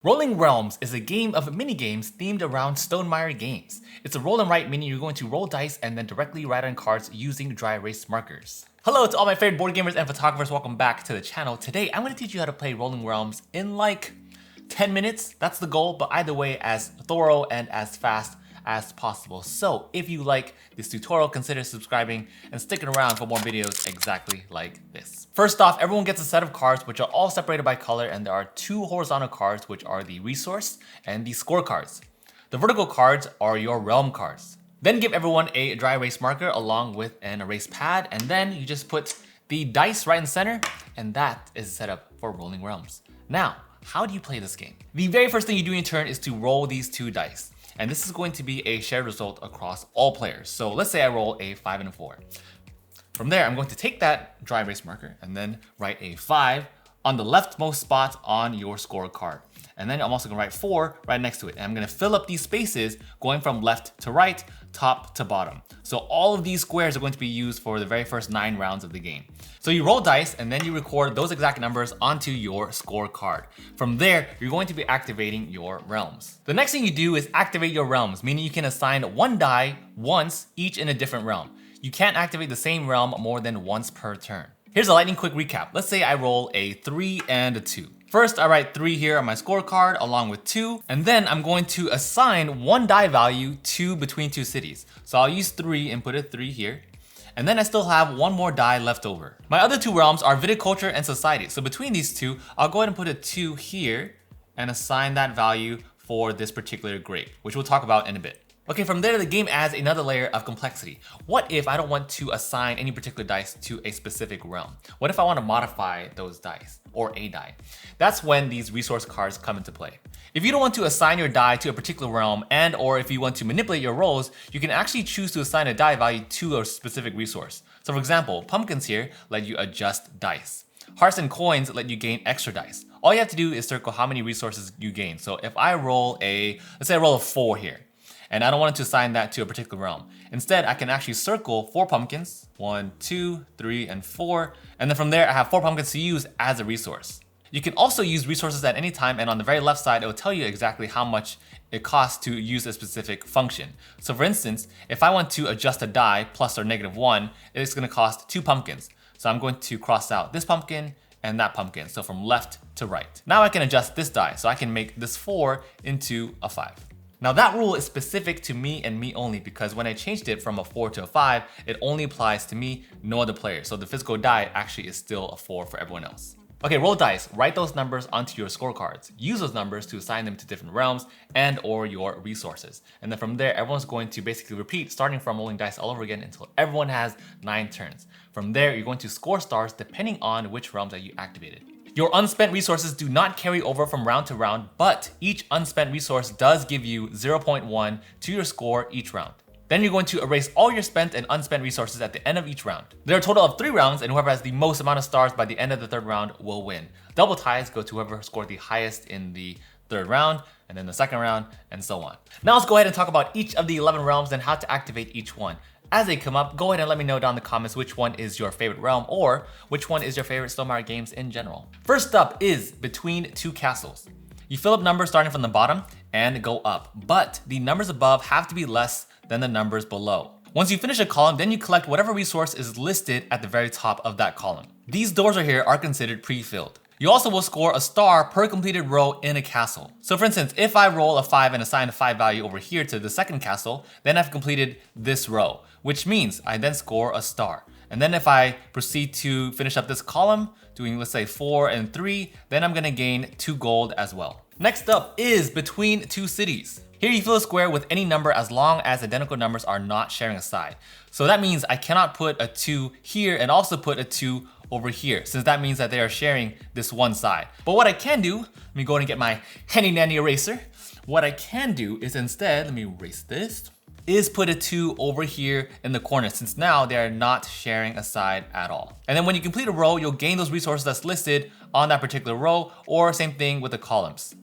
Rolling Realms is a game of mini-games themed around Stonemaier Games. It's a roll and write, meaning you're going to roll dice and then directly write on cards using dry erase markers. Hello to all my favorite board gamers and photographers, welcome back to the channel. Today I'm going to teach you how to play Rolling Realms in like 10 minutes. That's the goal, but either way as thorough and as fast as possible. So if you like this tutorial, consider subscribing and sticking around for more videos exactly like this. First off, everyone gets a set of cards which are all separated by color, and there are two horizontal cards which are the resource and the score cards. The vertical cards are your realm cards. Then give everyone a dry erase marker along with an erase pad, and then you just put the dice right in the center, and that is set up for Rolling Realms. Now, how do you play this game? The very first thing you do in turn is to roll these two dice. And this is going to be a shared result across all players. So let's say I roll a 5 and a 4. From there, I'm going to take that dry erase marker and then write a 5 on the leftmost spot on your score card. And then I'm also gonna write 4 right next to it. And I'm gonna fill up these spaces going from left to right, top to bottom. So all of these squares are going to be used for the very first 9 rounds of the game. So you roll dice and then you record those exact numbers onto your score card. From there, you're going to be activating your realms. The next thing you do is activate your realms, meaning you can assign one die once, each in a different realm. You can't activate the same realm more than once per turn. Here's a lightning quick recap. Let's say I roll a 3 and a 2. First, I write 3 here on my scorecard along with 2, and then I'm going to assign one die value to between two cities. So I'll use 3 and put a 3 here. And then I still have one more die left over. My other two realms are Viticulture and Scythe. So between these two, I'll go ahead and put a 2 here and assign that value for this particular grape, which we'll talk about in a bit. Okay, from there, the game adds another layer of complexity. What if I don't want to assign any particular dice to a specific realm? What if I want to modify those dice or a die? That's when these resource cards come into play. If you don't want to assign your die to a particular realm and or if you want to manipulate your rolls, you can actually choose to assign a die value to a specific resource. So for example, pumpkins here let you adjust dice. Hearts and coins let you gain extra dice. All you have to do is circle how many resources you gain. So if I roll let's say I roll a 4 here, and I don't want to assign that to a particular realm. Instead, I can actually circle 4 pumpkins, 1, 2, 3, and 4, and then from there I have 4 pumpkins to use as a resource. You can also use resources at any time, and on the very left side, it will tell you exactly how much it costs to use a specific function. So for instance, if I want to adjust a die plus or -1, it's gonna cost 2 pumpkins. So I'm going to cross out this pumpkin and that pumpkin, so from left to right. Now I can adjust this die, so I can make this 4 into a 5. Now that rule is specific to me and me only, because when I changed it from a 4 to a 5, it only applies to me, no other player. So the physical die actually is still a 4 for everyone else. Okay, roll dice, write those numbers onto your scorecards. Use those numbers to assign them to different realms and or your resources. And then from there, everyone's going to basically repeat, starting from rolling dice all over again until everyone has 9 turns. From there, you're going to score stars depending on which realms that you activated. Your unspent resources do not carry over from round to round, but each unspent resource does give you 0.1 to your score each round. Then you're going to erase all your spent and unspent resources at the end of each round. There are a total of 3 rounds, and whoever has the most amount of stars by the end of the 3rd round will win. Double ties go to whoever scored the highest in the 3rd round, and then the 2nd round, and so on. Now let's go ahead and talk about each of the 11 realms and how to activate each one. As they come up, go ahead and let me know down in the comments which one is your favorite realm or which one is your favorite Stonemaier Games in general. First up is Between Two Castles. You fill up numbers starting from the bottom and go up, but the numbers above have to be less than the numbers below. Once you finish a column, then you collect whatever resource is listed at the very top of that column. These doors right here are considered pre-filled. You also will score a star per completed row in a castle. So for instance, if I roll a 5 and assign a 5 value over here to the 2nd castle, then I've completed this row, which means I then score a star. And then if I proceed to finish up this column, doing let's say 4 and 3, then I'm gonna gain 2 gold as well. Next up is Between Two Cities. Here you fill a square with any number as long as identical numbers are not sharing a side. So that means I cannot put a 2 here and also put a 2 over here, since that means that they are sharing this one side. But what I can do, let me go ahead and get my handy dandy eraser. What I can do is instead, let me erase this, is put a 2 over here in the corner, since now they are not sharing a side at all. And then when you complete a row, you'll gain those resources that's listed on that particular row, or same thing with the columns.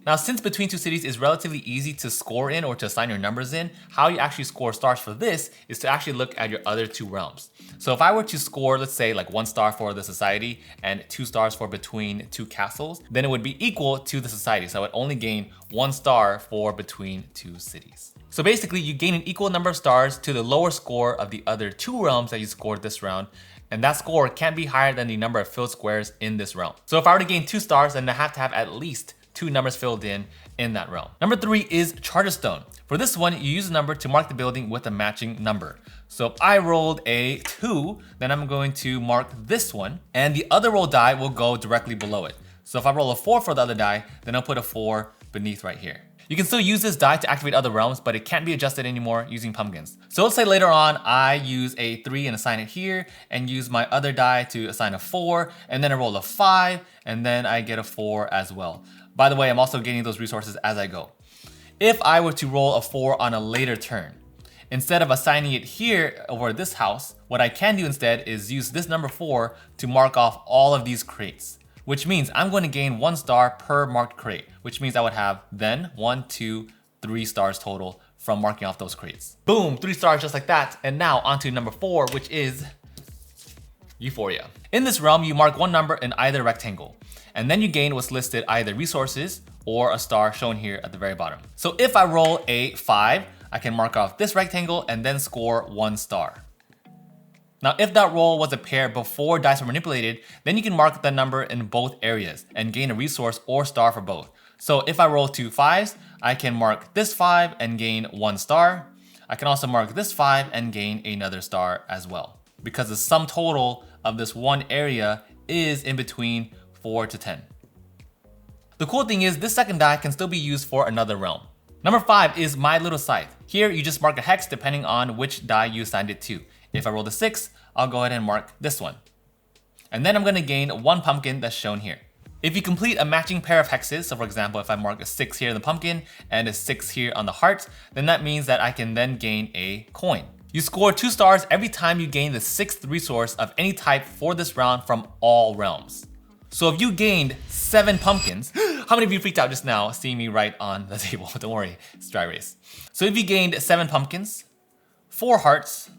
Now, since between two cities is relatively easy to score in or to assign your numbers in, how you actually score stars for this is to actually look at your other two realms. So if I were to score, let's say like 1 star for the society and 2 stars for between two castles, then it would be equal to the society. So I would only gain 1 star for between two cities. So basically you gain an equal number of stars to the lower score of the other 2 realms that you scored this round. And that score can't be higher than the number of filled squares in this realm. So if I were to gain 2 stars, then I have to have at least 2 numbers filled in that realm. Number 3 is Charterstone. For this one, you use a number to mark the building with a matching number. So if I rolled a 2, then I'm going to mark this one, and the other roll die will go directly below it. So if I roll a 4 for the other die, then I'll put a 4 beneath right here. You can still use this die to activate other realms, but it can't be adjusted anymore using pumpkins. So let's say later on I use a 3 and assign it here, and use my other die to assign a 4, and then I roll a 5, and then I get a 4 as well. By the way, I'm also gaining those resources as I go. If I were to roll a 4 on a later turn, instead of assigning it here over this house, what I can do instead is use this number 4 to mark off all of these crates, which means I'm going to gain 1 star per marked crate, which means I would have then 1, 2, 3 stars total from marking off those crates. Boom, 3 stars just like that. And now onto number 4, which is Euphoria. In this realm, you mark 1 number in either rectangle, and then you gain what's listed either resources or a star shown here at the very bottom. So if I roll a 5, I can mark off this rectangle and then score 1 star. Now, if that roll was a pair before dice were manipulated, then you can mark the number in both areas and gain a resource or star for both. So if I roll 2 5s, I can mark this 5 and gain 1 star. I can also mark this 5 and gain another star as well, because the sum total of this one area is in between 4 to 10. The cool thing is this second die can still be used for another realm. Number 5 is My Little Scythe. Here you just mark a hex depending on which die you assigned it to. If I roll a 6, I'll go ahead and mark this one. And then I'm going to gain 1 pumpkin that's shown here. If you complete a matching pair of hexes, so for example, if I mark a 6 here in the pumpkin and a 6 here on the heart, then that means that I can then gain a coin. You score 2 stars every time you gain the 6th resource of any type for this round from all realms. So if you gained 7 pumpkins, how many of you freaked out just now seeing me right on the table? Don't worry, it's dry erase. So if you gained 7 pumpkins, 4 hearts,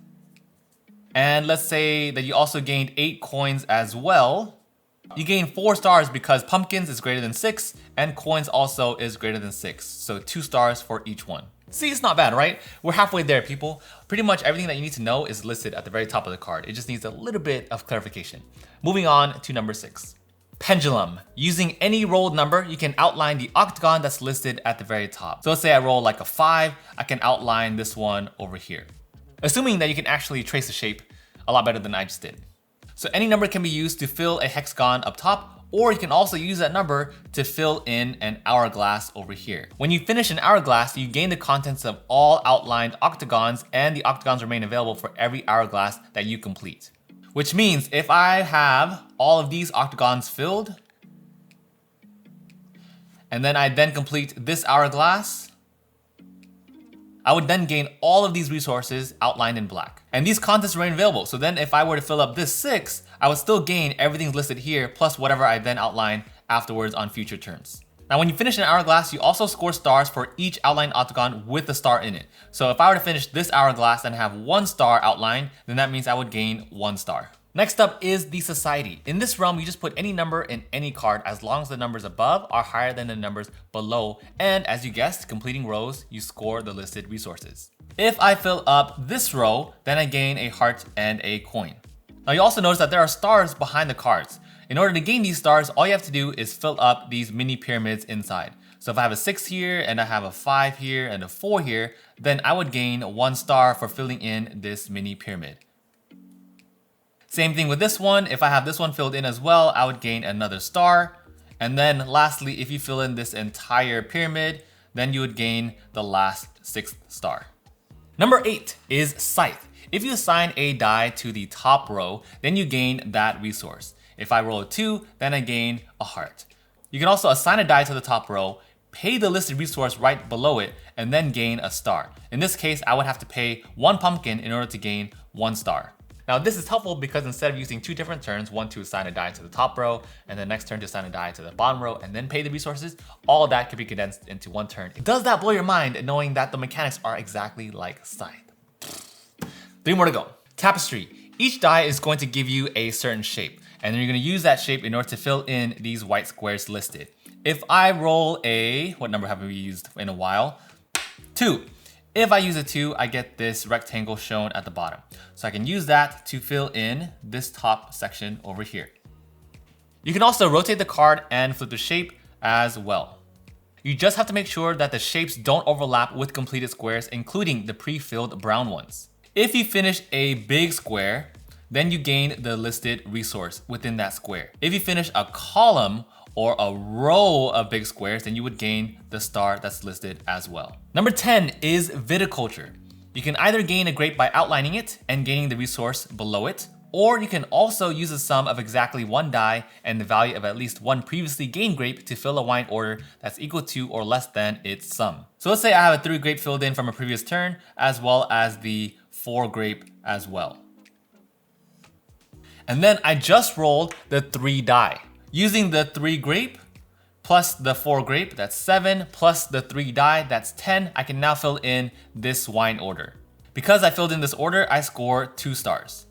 and let's say that you also gained 8 coins as well, you gain 4 stars because pumpkins is greater than 6 and coins also is greater than 6. So 2 stars for each one. See, it's not bad, right? We're halfway there, people. Pretty much everything that you need to know is listed at the very top of the card. It just needs a little bit of clarification. Moving on to number 6. Pendulum. Using any rolled number, you can outline the octagon that's listed at the very top. So let's say I roll like a 5, I can outline this one over here. Assuming that you can actually trace the shape a lot better than I just did. So any number can be used to fill a hexagon up top, or you can also use that number to fill in an hourglass over here. When you finish an hourglass, you gain the contents of all outlined octagons, and the octagons remain available for every hourglass that you complete. Which means if I have all of these octagons filled, and then I complete this hourglass, I would then gain all of these resources outlined in black. And these contents remain available. So then if I were to fill up this 6, I would still gain everything listed here plus whatever I then outline afterwards on future turns. Now when you finish an hourglass, you also score stars for each outlined octagon with a star in it. So if I were to finish this hourglass and have 1 star outlined, then that means I would gain 1 star. Next up is the society. In this realm, you just put any number in any card as long as the numbers above are higher than the numbers below. And as you guessed, completing rows, you score the listed resources. If I fill up this row, then I gain a heart and a coin. Now you also notice that there are stars behind the cards. In order to gain these stars, all you have to do is fill up these mini pyramids inside. So if I have a 6 here and I have a 5 here and a 4 here, then I would gain 1 star for filling in this mini pyramid. Same thing with this one. If I have this one filled in as well, I would gain another star. And then lastly, if you fill in this entire pyramid, then you would gain the last 6th star. Number 8 is Scythe. If you assign a die to the top row, then you gain that resource. If I roll a 2, then I gain a heart. You can also assign a die to the top row, pay the listed resource right below it, and then gain a star. In this case, I would have to pay 1 pumpkin in order to gain 1 star. Now this is helpful because instead of using 2 different turns, one to assign a die to the top row, and the next turn to assign a die to the bottom row, and then pay the resources, all of that can be condensed into 1 turn. Does that blow your mind knowing that the mechanics are exactly like Scythe? 3 more to go. Tapestry. Each die is going to give you a certain shape, and then you're going to use that shape in order to fill in these white squares listed. If I roll a, what number have we used in a while? 2. If I use a 2, I get this rectangle shown at the bottom. So I can use that to fill in this top section over here. You can also rotate the card and flip the shape as well. You just have to make sure that the shapes don't overlap with completed squares, including the pre-filled brown ones. If you finish a big square, then you gain the listed resource within that square. If you finish a column or a row of big squares, then you would gain the star that's listed as well. Number 10 is Viticulture. You can either gain a grape by outlining it and gaining the resource below it, or you can also use the sum of exactly 1 die and the value of at least 1 previously gained grape to fill a wine order that's equal to or less than its sum. So let's say I have a 3 grape filled in from a previous turn, as well as the 4 grape as well. And then I just rolled the 3 die. Using the 3 grape plus the 4 grape, that's 7, plus the 3 die, that's 10, I can now fill in this wine order. Because I filled in this order, I score 2 stars.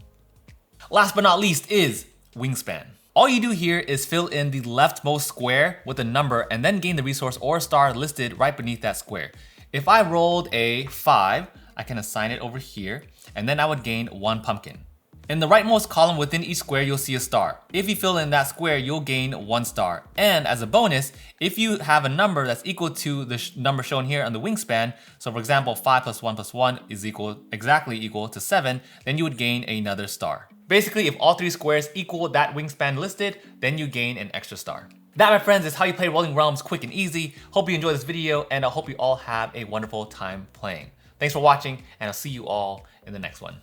Last but not least is Wingspan. All you do here is fill in the leftmost square with a number and then gain the resource or star listed right beneath that square. If I rolled a 5, I can assign it over here, and then I would gain 1 pumpkin. In the rightmost column within each square, you'll see a star. If you fill in that square, you'll gain 1 star. And as a bonus, if you have a number that's equal to the number shown here on the wingspan, so for example, 5 plus 1 plus 1 is exactly equal to 7, then you would gain another star. Basically, if all 3 squares equal that wingspan listed, then you gain an extra star. That, my friends, is how you play Rolling Realms quick and easy. Hope you enjoyed this video, and I hope you all have a wonderful time playing. Thanks for watching, and I'll see you all in the next one.